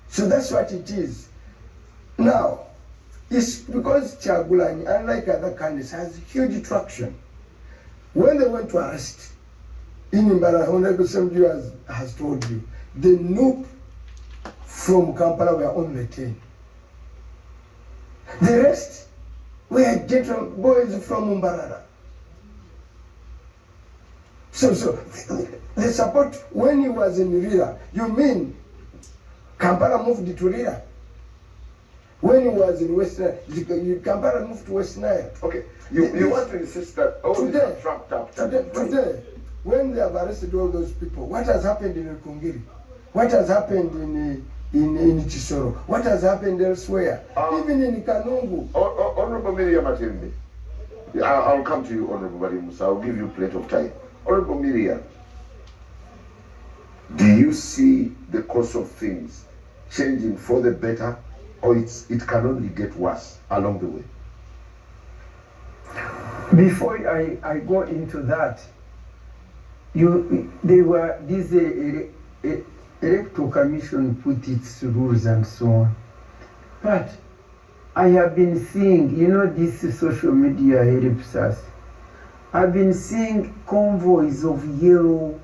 So that's what it is. Now, it's because Kyagulanyi, unlike other candidates, has huge traction. When they went to arrest, in Mbara, Honorable Assembly has told you, the NUP from Kampala were only 10. The rest were gentlemen, boys from Mbarara. So the support, when he was in Rira, you mean Kampala moved to Rira? When he was in West Nile, Kampala moved to West Nile. Okay, you want to insist that all these are trapped up. Today, when they have arrested all those people, what has happened in Rukungiri? What has happened in Chisoro? What has happened elsewhere? Even in Kanungu. Honorable Miriam Matembe, I'll come to you, Honorable Marimusa. I'll give you plenty of time. Honorable Miriam, do you see the course of things changing for the better, or it can only get worse along the way? Before I go into that, this electoral commission put its rules and so on. But I have been seeing, this social media helps us. I've been seeing convoys of yellow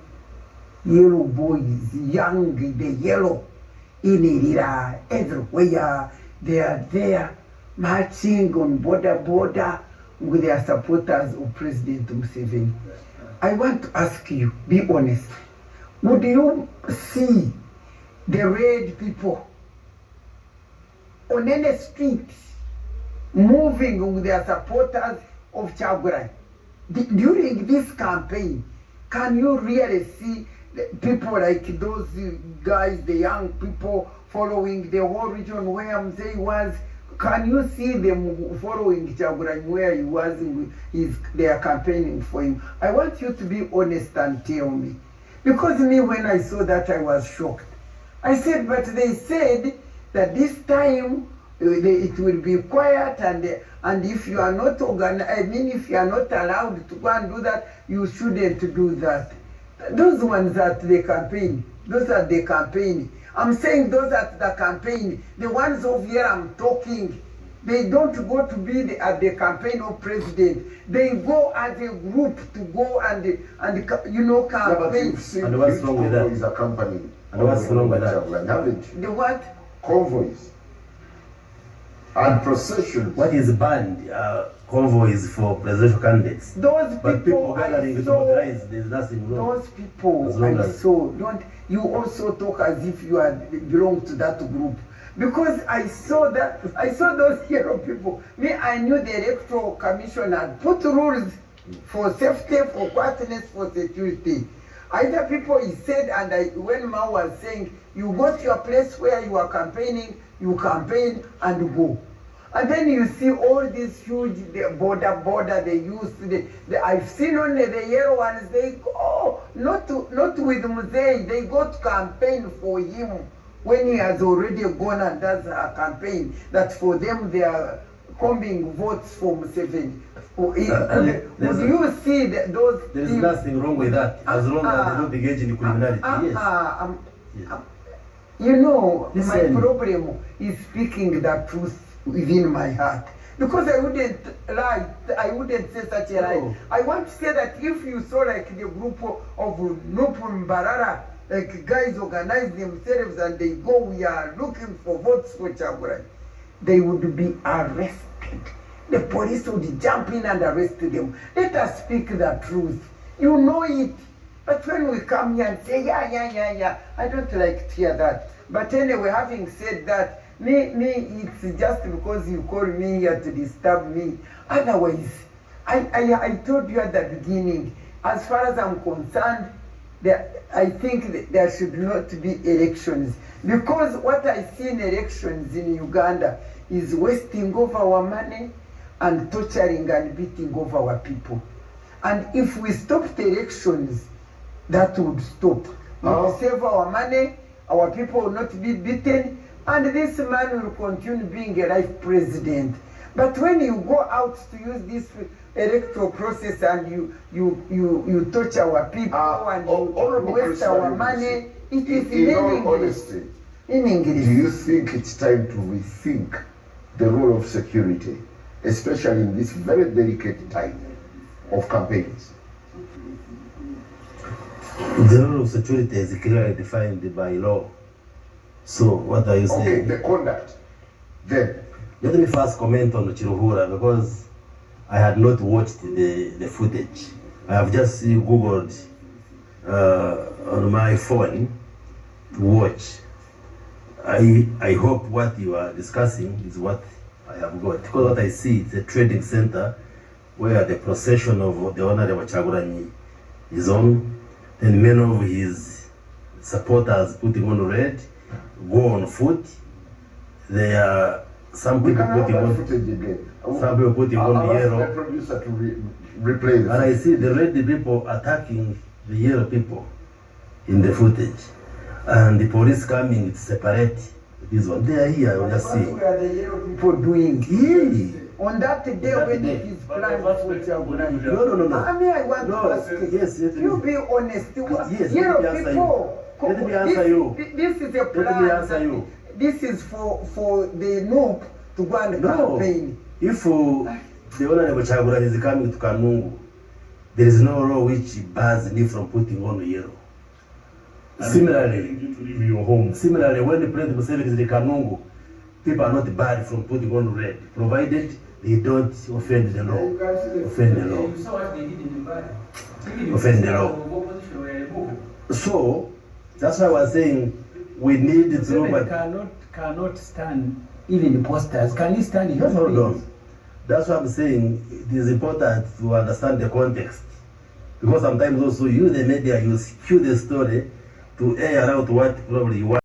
boys, young, the yellow, in Irira, everywhere. They are there marching on border with their supporters of President Museveni. I want to ask you, be honest, would you see the red people on any street moving with their supporters of Kyagulanyi? During this campaign, can you really see people like those guys, the young people following the whole region where Mzee was? Can you see them following Kyagulanyi where he was? They are campaigning for him. I want you to be honest and tell me. Because me, when I saw that, I was shocked. I said, but they said that this time it will be quiet, and if you are not if you are not allowed to go and do that, you shouldn't do that. Those ones at the campaign, those are the campaign. I'm saying those at the campaign, the ones over here I'm talking, they don't go to be at the campaign of president. They go as a group to go and campaign. Yeah, but you've seen and what's wrong with that? Convoys accompanying. And what's wrong with that? Haven't you? The what? Convoys and processions. What is banned? Convoys for presidential candidates. Those But people gathering to mobilize, there's nothing wrong. Those people As long I as- saw, don't you also talk as if you belong to that group? Because I saw those yellow people. Me, I knew the electoral commission had put rules for safety, for quietness, for security. Either people, he said, when Ma was saying, you go to your place where you are campaigning, you campaign and go. And then you see all these huge border, they use, I've seen only the yellow ones, they go, not with Mzee, they go to campaign for him when he has already gone and does a campaign, that for them they are combing votes for Museveni. Would you see those There's things? nothing wrong with that, as long as they don't engage in criminality. Yes. My problem is speaking the truth within my heart. Because I wouldn't lie, I wouldn't say such a lie. No. I want to say that if you saw like the group of Nupul Mbarara, like guys organize themselves and they go, we are looking for votes for Kyagulanyi, they would be arrested. The police would jump in and arrest them. Let us speak the truth. You know it. But when we come here and say, yeah, I don't like to hear that. But anyway, having said that, me, it's just because you call me here to disturb me. Otherwise, I told you at the beginning, as far as I'm concerned, I think that there should not be elections. Because what I see in elections in Uganda is wasting of our money and torturing and beating of our people. And if we stopped elections, that would stop. We will save our money, our people will not be beaten, and this man will continue being a life president. But when you go out to use this electoral process and you torture our people and you waste our money, it is in all meaningless. honesty, in English. Do you think it's time to rethink the role of security, especially in this very delicate time of campaigns? The role of security is clearly defined by law. So what are you saying? Okay, the conduct. Then, let me first comment on Chiruhura because I had not watched the footage. I have just Googled on my phone to watch. I hope what you are discussing is what I have got. Because what I see is a trading center where the procession of the Honorable Chagulanyi is on, and many of his supporters putting on red, go on foot. There are some we people can have putting that on, footage again. some people putting I'll on ask yellow. my producer to replay And this. I see the red people attacking the yellow people in the footage. And the police coming to separate this one. They are here, we just What see. were the yellow people doing? Yeah. On that day That when day. it is planned for Chagulanyi. No. I mean, I want No, to ask you. yes, You be honest. Yes, Yellow let me answer people. Let me answer you. This is a plan. Let me answer you. This is for the noob to go and No. campaign. If the Honorable Chagulanyi is coming to Kanungu, there is no law which bars me from putting on yellow. Similarly, you to leave your home. Similarly, when the President Museveni is in Kanungu, people are not barred from putting on red, provided they don't offend the law. Offend the law. You saw what they did in Dubai. Offend the law. Opposition were removed. So, that's why I was saying we need to know. Museveni cannot stand even the posters. Can he stand in Just hold human on. beings? That's why I'm saying it is important to understand the context. Because sometimes also you, the media, you skew the story to air out what probably you want.